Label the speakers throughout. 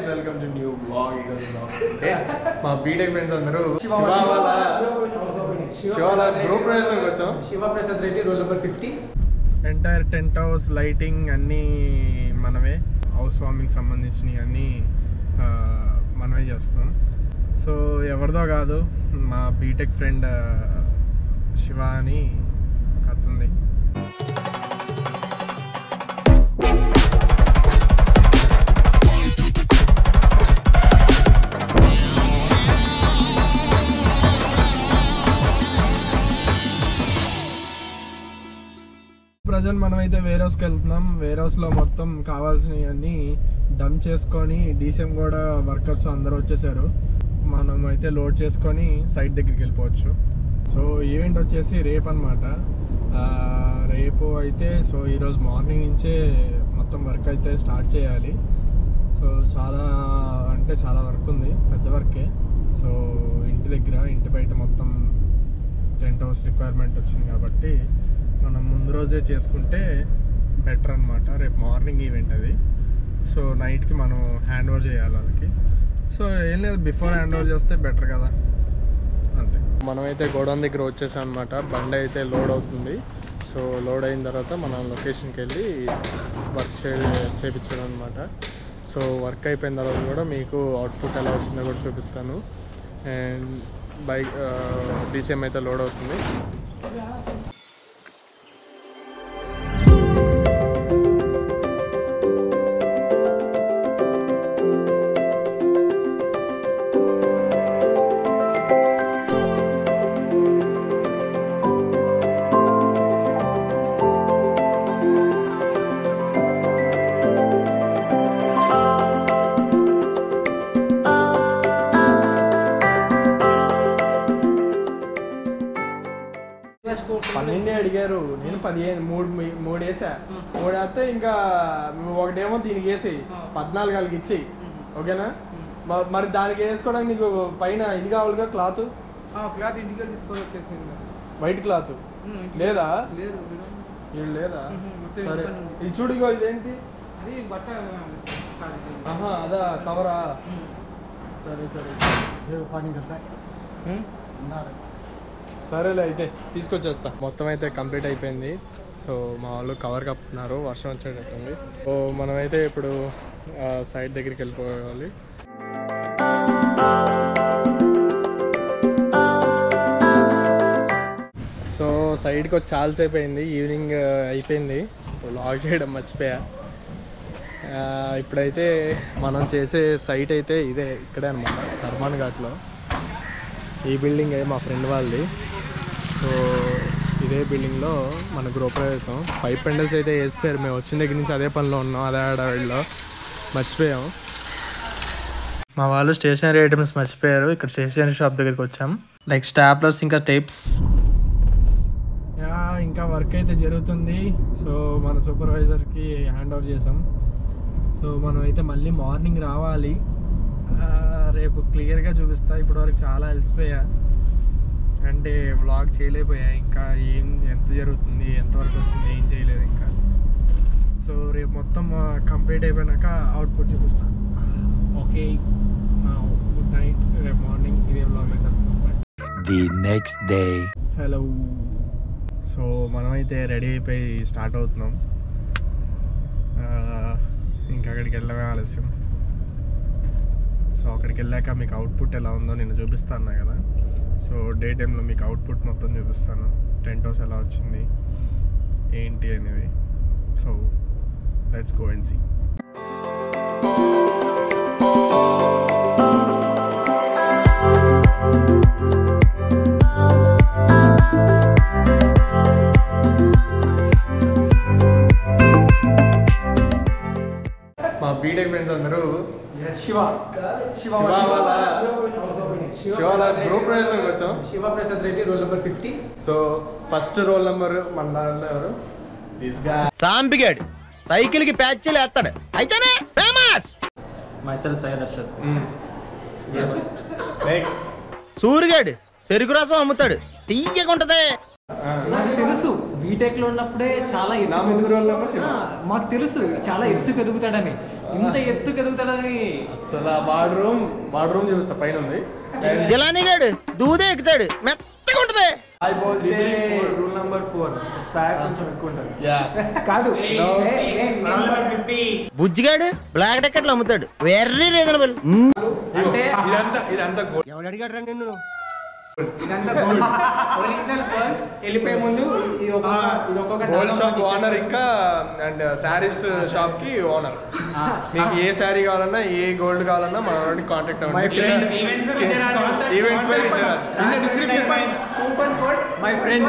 Speaker 1: Welcome to new blog. మా BTech friends అందరూ Shiva group ప్రవేశంకి వచ్చాం.
Speaker 2: Shivaprasad Reddy roll number 50.
Speaker 1: Entire tent house lighting అన్నీ మనమే, హౌస్ వార్మింగ్ సంబంధించినవి అన్నీ మనమే చేస్తున్నాం. సో ఎవరిదో కాదు, మా బీటెక్ ఫ్రెండ్ శివ అని కథ ఉంది. ప్రజెంట్ మనమైతే వేర్ హౌస్కి వెళ్తున్నాం. వేర్ హౌస్లో మొత్తం కావాల్సినవన్నీ డంప్ చేసుకొని డీసీఎం కూడా వర్కర్స్ అందరూ వచ్చేసారు. మనం అయితే లోడ్ చేసుకొని సైట్ దగ్గరికి వెళ్ళిపోవచ్చు. సో ఈవెంట్ వచ్చేసి రేపు అనమాట. రేపు అయితే సో ఈరోజు మార్నింగ్ నుంచే మొత్తం వర్క్ అయితే స్టార్ట్ చేయాలి. సో చాలా వర్క్ ఉంది, పెద్ద వర్కే. సో ఇంటి దగ్గర, ఇంటి బయట మొత్తం టెంట్ హౌస్ రిక్వైర్మెంట్ వచ్చింది కాబట్టి మనం ముందు రోజే చేసుకుంటే బెటర్ అనమాట. రేపు మార్నింగ్ ఈవెంట్ అది. సో నైట్కి మనం హ్యాండ్ ఓవర్ చేయాలి వాళ్ళకి. సో ఏం లేదు, బిఫోర్ హ్యాండ్ ఓవర్ చేస్తే బెటర్ కదా, అంతే. మనమైతే గోడౌన్ దగ్గర వచ్చేసాం అనమాట. బండి అయితే లోడ్ అవుతుంది. సో లోడ్ అయిన తర్వాత మనం లొకేషన్కి వెళ్ళి వర్క్ చేయించడం అనమాట. సో వర్క్ అయిపోయిన తర్వాత కూడా మీకు అవుట్పుట్ ఎలా వచ్చిందో కూడా చూపిస్తాను. అండ్ బైక్ డీసీఎం అయితే లోడ్ అవుతుంది. పన్నెండే అడిగారు, నేను 15 మూడు వేసా. 3 వేస్తే ఇంకా ఒకటేమో దీనికి వేసి 14 వాళ్ళకి ఇచ్చేయి, ఓకేనా? మరి దానికి వేసుకోవడానికి నీకు పైన ఇది కావాలిగా, క్లాత్
Speaker 2: ఇంటికి తీసుకొని వచ్చేసింది.
Speaker 1: వైట్ క్లాత్ లేదా?
Speaker 2: లేదు
Speaker 1: లేదా? సరే ఇది చూడుగో, ఇదేంటి?
Speaker 2: అది బట్ట.
Speaker 1: అదా కవరా? సరే సరేలే, అయితే తీసుకొచ్చేస్తా. మొత్తం అయితే కంప్లీట్ అయిపోయింది. సో మా వాళ్ళు కవర్ కప్పుతున్నారు, వర్షం వచ్చేటట్టుంది. సో మనమైతే ఇప్పుడు సైట్ దగ్గరికి వెళ్ళిపోవాలి. సో సైడ్కి వచ్చి చాలాసేపు అయింది, ఈవినింగ్ అయిపోయింది. లాగ్ చేయడం మర్చిపోయా. ఇప్పుడైతే మనం చేసే సైట్ అయితే ఇదే, ఇక్కడే అనమాట, హర్మాన్ ఘాట్లో. ఈ బిల్డింగ్ మా ఫ్రెండ్ వాళ్ళది. సో ఇదే బిల్డింగ్లో మన గృహప్రవేశం. 5 పెండల్స్ అయితే వేస్తారు. మేము వచ్చిన దగ్గర నుంచి అదే పనిలో ఉన్నాం, అదే ఆడవాళ్ళలో మర్చిపోయాం. మా వాళ్ళు స్టేషనరీ ఐటమ్స్ మర్చిపోయారు. ఇక్కడ స్టేషనరీ షాప్ దగ్గరికి వచ్చాం, లైక్ స్టాప్లర్స్, ఇంకా టేప్స్. ఇంకా వర్క్ అయితే జరుగుతుంది. సో మన సూపర్వైజర్కి హ్యాండ్ ఓవర్ చేసాం. సో మనం అయితే మళ్ళీ మార్నింగ్ రావాలి. రేపు క్లియర్గా చూపిస్తా. ఇప్పటివరకు చాలా అలసిపోయా, అంటే వ్లాగ్ చేయలేకపోయా. ఇంకా ఎంత జరుగుతుంది, ఎంతవరకు వచ్చింది, ఏం చేయలేదు ఇంకా. సో రేపు మొత్తం కంప్లీట్ అయిపోయినాక అవుట్పుట్ చూపిస్తా. Okay, good night. రేపు మార్నింగ్ ఇదే వ్లాగ్ అయితే the next day. Hello. So మనమైతే రెడీ అయిపోయి స్టార్ట్ అవుతున్నాం. ఇంకా అక్కడికి వెళ్ళడమే ఆలస్యం. సో అక్కడికి వెళ్ళాక మీకు అవుట్పుట్ ఎలా ఉందో నేను చూపిస్తాను కదా. సో డే టైంలో మీకు అవుట్పుట్ మొత్తం చూపిస్తాను, టెంట్ హౌస్ ఎలా వచ్చింది ఏంటి అనేది. So let's go and see. మా బీటెక్ ఫ్రెండ్స్ అందరూ గ్రూప్ ప్రవేశంకి వచ్చాం.
Speaker 2: Shivaprasad Reddy roll number 50.
Speaker 1: So first roll number మన దాంట్లో ఎవరు?
Speaker 3: సాంపిగాడు సైకిల్ కి ప్యాచ్లు వేస్తాడు, అయితేనే famous.
Speaker 2: Myself Syed Arshad.
Speaker 1: Next
Speaker 3: సూరిగాడు చెరుకు రసం అమ్ముతాడు, తీయకుంటదే.
Speaker 2: నాకు తెలుసు బీటెక్ లో ఉన్నప్పుడే చాలా
Speaker 1: నా ముందు రోల్ నెంబర్
Speaker 2: మాకు తెలుసు చాలా ఎత్తుకు ఎదుగుతాడని. ఇంత ఎత్తుకు ఎదుగుతాడని
Speaker 1: అసలు వాడు రూమ్ చూపిస్తా పైన ఉంది.
Speaker 3: జిలానీ గాడు దూదే ఎక్కుతాడు, మెత్తగా ఉంటది.
Speaker 2: రూల్ నెంబర్ 4 స్వాగ్ కొంచెం ఎక్కువ ఉంటుంది.
Speaker 4: కాదు
Speaker 3: బుజ్జిగాడు బ్లాక్ టికెట్లు అమ్ముతాడు, వెర్రీ రీజనబుల్.
Speaker 2: అంటే
Speaker 1: ఇదంతా
Speaker 3: ఎవడు అడిగాడు రా నిన్ను?
Speaker 4: ఇదంతా గోల్డ్ ఒరిజినల్ పర్ల్స్. వెళ్ళిపోయే ముందు ఇది ఒక్కొక్క
Speaker 1: గోల్డ్ షాప్ ఓనర్ ఇంకా అండ్ శారీస్ షాప్ కి ఓనర్. మీకు ఏ శారీ కావాలన్నా ఏ గోల్డ్ కావాలన్నా మన కాంటాక్ట్ అవ్వండి. ఈవెంట్స్ పై
Speaker 4: coupon code
Speaker 2: my friend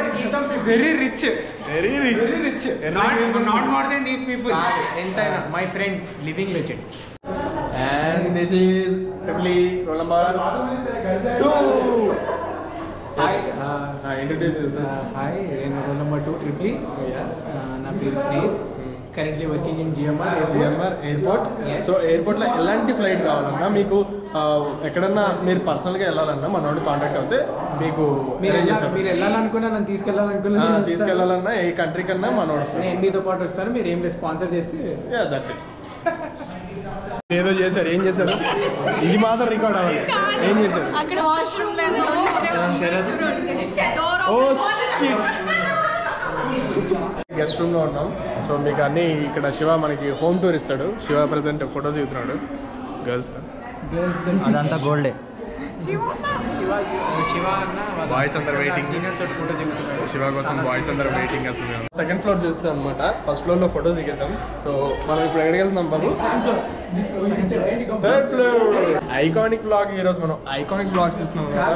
Speaker 2: very rich
Speaker 4: not more than these people. ఎంతైనా my friend living legend.
Speaker 1: And this is Tripoli roll number 2. Yes. Introduce yourself.
Speaker 4: Hi, నేను roll number 2 triple E. నా పేరు Snehith. Currently working in GMR
Speaker 1: airport. So ఎయిర్పోర్ట్లో ఎలాంటి flight కావాలన్నా మీకు ఎక్కడన్నా మీరు పర్సనల్గా వెళ్ళాలన్నా మనోడు కాంటాక్ట్ అవుతే మీకు
Speaker 4: మీరు వెళ్ళాలనుకున్నా, నన్ను
Speaker 1: తీసుకెళ్ళాలన్నా ఏ కంట్రీ కన్నా మనోడు వస్తాడు.
Speaker 4: నేను మీతో పాటు వస్తాను. మీరు ఏం స్పాన్సర్ చేస్తే
Speaker 1: దట్స్ ఇట్. ఏదో చేశారు, ఏం చేశారు? ఇది మాత్రం రికార్డ్ అవ్వాలి. ఏం చేశారు?
Speaker 5: అక్కడ వాష్రూమ్
Speaker 1: గెస్ట్ రూమ్ లో ఉన్నాం. సో మీకు అన్ని ఇక్కడ శివ మనకి హోమ్ టూర్ ఇస్తాడు. శివ ప్రెసెంట్ ఫొటోస్ ఇస్తున్నాడు గర్ల్స్ తో.
Speaker 3: అదంతా గోల్డే.
Speaker 4: శివ అన్న
Speaker 1: బాయ్స్ అందరు వెయిటింగ్.
Speaker 4: సీనియర్ తోటి ఫోటో దిగుతున్నాడు.
Speaker 1: శివ కోసం బాయ్స్ అందరు వెయిటింగ్ అసలు. సెకండ్ ఫ్లోర్ చూస్తాం అనమాట. ఫస్ట్ ఫ్లోర్ లో ఫొటోస్ దిగేసాం. సో మనం ఇప్పుడు ఎక్కడికి వెళ్తున్నాం బాబు? Third floor. Iconic blog. ఈరోజు మనం ఐకానిక్ బ్లాగ్స్ ఇస్తున్నాం కదా.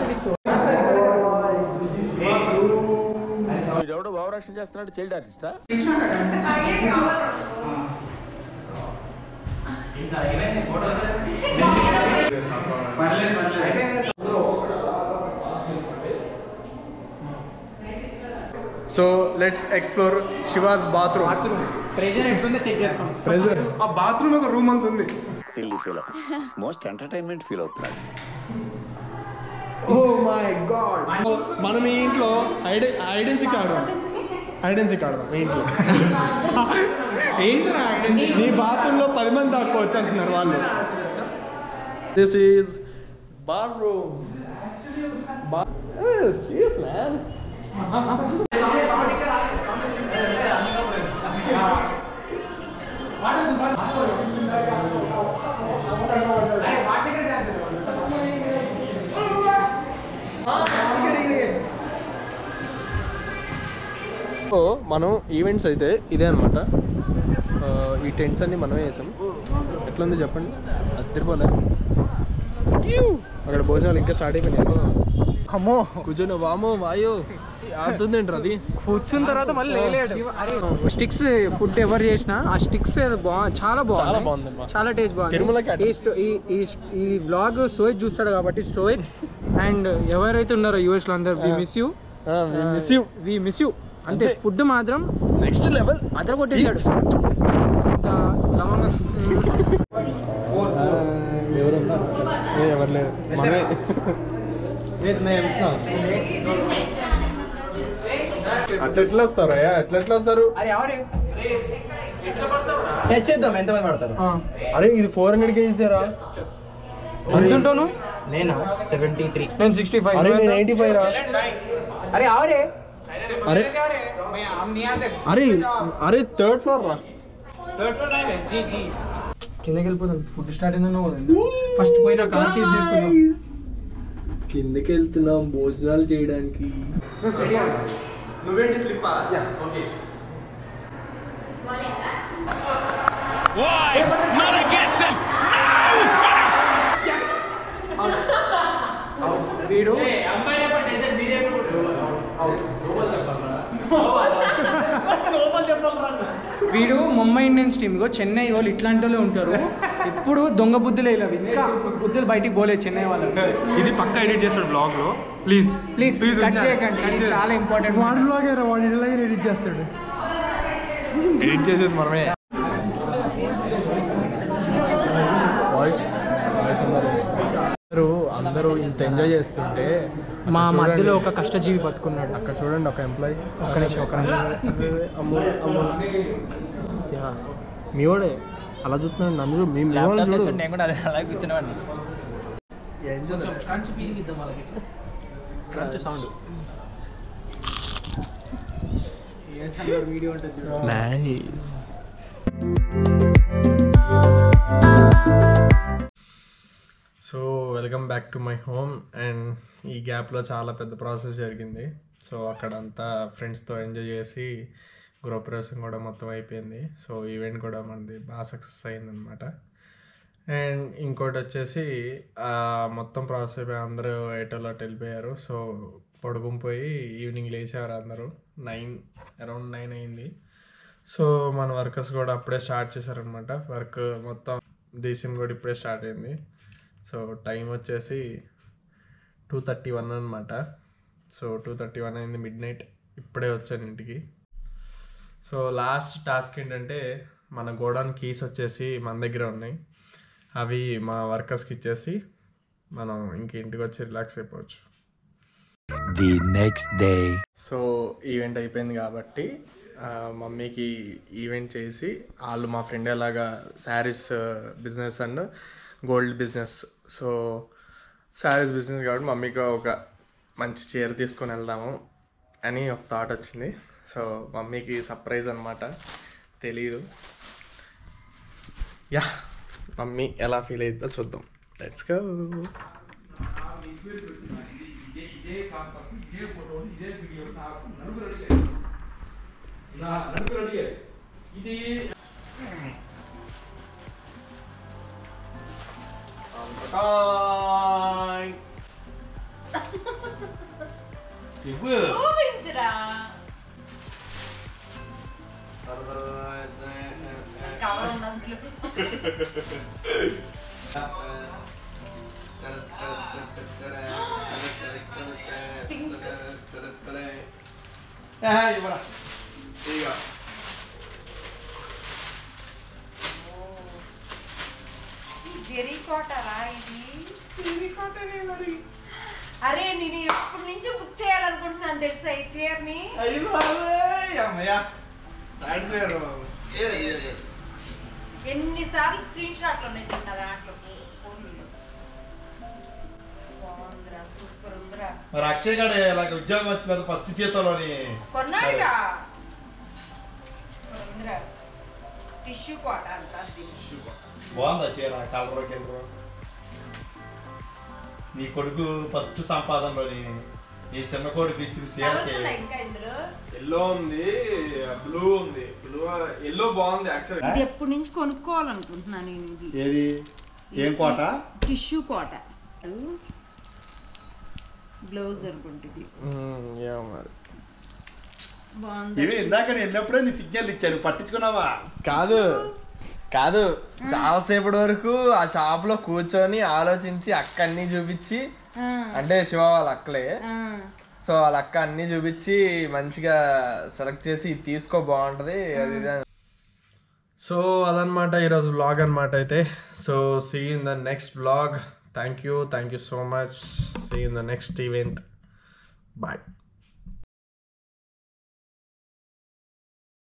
Speaker 3: ఎవడో భావరక్షణ చేస్తున్నాడు, చైల్డ్ ఆర్టిస్టా?
Speaker 1: So let's explore Shiva's bathroom.
Speaker 4: Pressure ఎట్లుందో చెక్ చేస్తాం.
Speaker 1: ఆ బాత్రూమ్ ఒక రూమ్ అంత ఉంది.
Speaker 6: మోస్ట్ ఎంటర్టైన్మెంట్ ఫీల్ అవుతున్నాడు.
Speaker 1: Oh my god. మనం ఈ ఇంట్లో హైడ్ అండ్ సీక్ ఆడదాం. మీ ఇంట్లో
Speaker 4: ఏంట్రా
Speaker 1: నీ బాత్రూంలో 10 మంది దాక్కోవచ్చు అంటున్నారు వాళ్ళు. This is bar room. Serious man. మనం ఈవెంట్స్ అయితే ఇదే అనమాట. ఈ టెంట్స్ అన్ని మనమే వేసాం. ఎట్లుంది చెప్పండి? అద్దరిపోలే. అక్కడ భోజనాలు ఇంకా స్టార్ట్ అయిపోయినాయి.
Speaker 2: అమ్మో
Speaker 1: కూర్చొని వామో వాయో ఆడుతుందేంట్రా అది.
Speaker 2: కూర్చున్న తర్వాత మళ్ళీ లేలేడు.
Speaker 4: స్టిక్స్ ఫుడ్ ఎవరు చేసినా ఆ స్టిక్స్ చాలా బాగుంది. చాలా టేస్ట్ బాగుంది. ఈ వ్లాగ్ సోయిత్ చూస్తాడు కాబట్టి సోయిత్ అండ్ ఎవరైతే ఉన్నారో యూఎస్ లో అందరు వి మిస్ యూ అంటే ఫుడ్ మాత్రం
Speaker 1: నెక్స్ట్ లెవెల్
Speaker 4: అదర కొట్టేశాడు. లవంగా
Speaker 1: ఎవరు లేరు. అట్లా వస్తారు ఎట్లా వస్తారు?
Speaker 2: టెస్ట్ చేద్దాం ఎంతమంది పడతారు.
Speaker 1: అరే ఇది 400 kgs రా.
Speaker 4: ఎంతుంటాను
Speaker 2: నేను 73.
Speaker 4: నేను 65.
Speaker 1: అరే నేను 85 రా.
Speaker 4: అరే ఆవరే
Speaker 1: అరే అరే అరే థర్డ్ ఫ్లోర్ రా.
Speaker 4: కిందకి వెళ్ళిపోతాం. ఫుడ్ స్టార్ట్ అయిందన్నా ఫస్ట్ పోయిన కార్ తీసుకున్నాం.
Speaker 1: కిందకి వెళ్తున్నాం భోజనాలు చేయడానికి. నువ్వేంటి స్లిప్?
Speaker 4: వీడు వీడు Mumbai Indians team go Chennai వాళ్ళు ఇట్లాంటి వాళ్ళే ఉంటారు. ఎప్పుడు దొంగ బుద్ధులే ఇలా ఇంకా బుద్ధులు బయటికి పోలేదు చెన్నై వాళ్ళు.
Speaker 1: ఇది పక్కా ఎడిట్ చేస్తాడు బ్లాగ్ లో.
Speaker 4: ప్లీజ్ కట్ చేయకండి, ఇది చాలా ఇంపార్టెంట్.
Speaker 1: వాడు ఎడిట్ చేస్తాడు. ఎడిట్ చేసేది మనమే. వాయిస్ అందరూ ఇంత ఎంజాయ్ చేస్తుంటే
Speaker 4: మా మధ్యలో ఒక కష్టజీవి బతుకున్నాడు.
Speaker 1: అక్కడ చూడండి ఒక ఎంప్లాయీ.
Speaker 4: ఒక్క నిమిషం
Speaker 1: మీ వాడే అలా చూస్తున్నాడు నన్ను మేము
Speaker 2: నేను కూడా అదే అలాగే కూర్చునేవాడిని.
Speaker 4: క్రంచ్ ఫీలింగ్ ఇద్దాం వాళ్ళకి. క్రంచ్ సౌండ్ వీడియో ఉంటుంది.
Speaker 1: So welcome back to my home. And ఈ గ్యాప్లో చాలా పెద్ద ప్రాసెస్ జరిగింది. సో అక్కడంతా ఫ్రెండ్స్తో ఎంజాయ్ చేసి గృహప్రవేశం కూడా మొత్తం అయిపోయింది. సో ఈవెంట్ కూడా మనది బాగా సక్సెస్ అయిందనమాట. అండ్ ఇంకోటి వచ్చేసి మొత్తం ప్రాసెస్ అయిపోయి అందరూ ఎటోలో వెళ్ళిపోయారు. సో పడుకుని పోయి ఈవినింగ్ లేచారు అందరూ. అరౌండ్ 9 అయింది. సో మన వర్కర్స్ కూడా అప్పుడే స్టార్ట్ చేశారనమాట. వర్క్ మొత్తం డీసీఎం కూడా ఇప్పుడే స్టార్ట్ అయింది. సో టైం వచ్చేసి 2:31 అనమాట. సో 2:31 అయింది, మిడ్నైట్. ఇప్పుడే వచ్చాను ఇంటికి. సో లాస్ట్ టాస్క్ ఏంటంటే మన గోడౌన్ కీస్ వచ్చేసి మన దగ్గర ఉన్నాయి. అవి మా వర్కర్స్కి ఇచ్చేసి మనం ఇంక ఇంటికి వచ్చి రిలాక్స్ అయిపోవచ్చు.
Speaker 5: The next day.
Speaker 1: So event అయిపోయింది కాబట్టి మమ్మీకి ఈవెంట్ చేసి వాళ్ళు మా ఫ్రెండ్ అలాగా saris business and gold business. So saris business కాబట్టి మమ్మీకి ఒక మంచి చీర తీసుకొని వెళ్దాము అని ఒక థాట్ వచ్చింది. సో మమ్మీకి సర్ప్రైజ్ అనమాట, తెలీదు. యా, మమ్మీ ఎలా ఫీల్ అవుతుందో చూద్దాం. Let's go.
Speaker 7: అరే నేను ఎప్పటి నుంచి బుక్ చేయాలనుకుంటున్నాను తెలుసా ఈ చీరని. ఎన్నిసార్లు స్క్రీన్ షాట్లు ఉన్నాయి చిన్న దాంట్లో ఫోన్లో. బాగుందిరా, సూపర్ ఉందిరా.
Speaker 8: మరి అక్షయ్ గారు ఇలాగ ఉద్యోగం వచ్చింది ఫస్ట్ జీతంలోని
Speaker 7: కొన్నాడుగా. సూపర్ ఉందిరా. టిష్యూ కోట అంటారు.
Speaker 8: బాగుందా చీర? కలర్ కింద నీ కొడుకు ఫస్ట్ సంపాదనలోని నీ చిన్న కొడుకు ఇచ్చిన చీరకి
Speaker 7: ఇంకా ఇందులో
Speaker 1: ఎల్లో ఉంది, బ్లూ ఉంది. బ్లూ ఎల్లో బాగుంది యాక్చువల్లీ.
Speaker 7: ఇది ఎప్పటి నుంచి కొనుక్కోవాలనుకుంటున్నాను నేను. ఇది
Speaker 8: ఏది? ఏం కోట?
Speaker 7: టిష్యూ కోట. బ్లౌజ్ అనుకుంటుంది. బాగుంది.
Speaker 8: ఇవి ఇందాక నేను వెళ్ళినప్పుడే నీ సిగ్నల్ ఇచ్చాను, పట్టించుకున్నావా?
Speaker 1: కాదు చాలాసేపటి వరకు ఆ షాప్ లో కూర్చొని ఆలోచించి అక్క అన్ని చూపించి, అంటే శివ వాళ్ళ అక్కలే. సో వాళ్ళ అక్క అన్ని చూపించి మంచిగా సెలెక్ట్ చేసి ఇది తీసుకో బాగుంటది అది. సో అదనమాట ఈరోజు వ్లాగ్ అనమాట. అయితే so see in the next vlog. Thank you so much. See in the next event. Bye.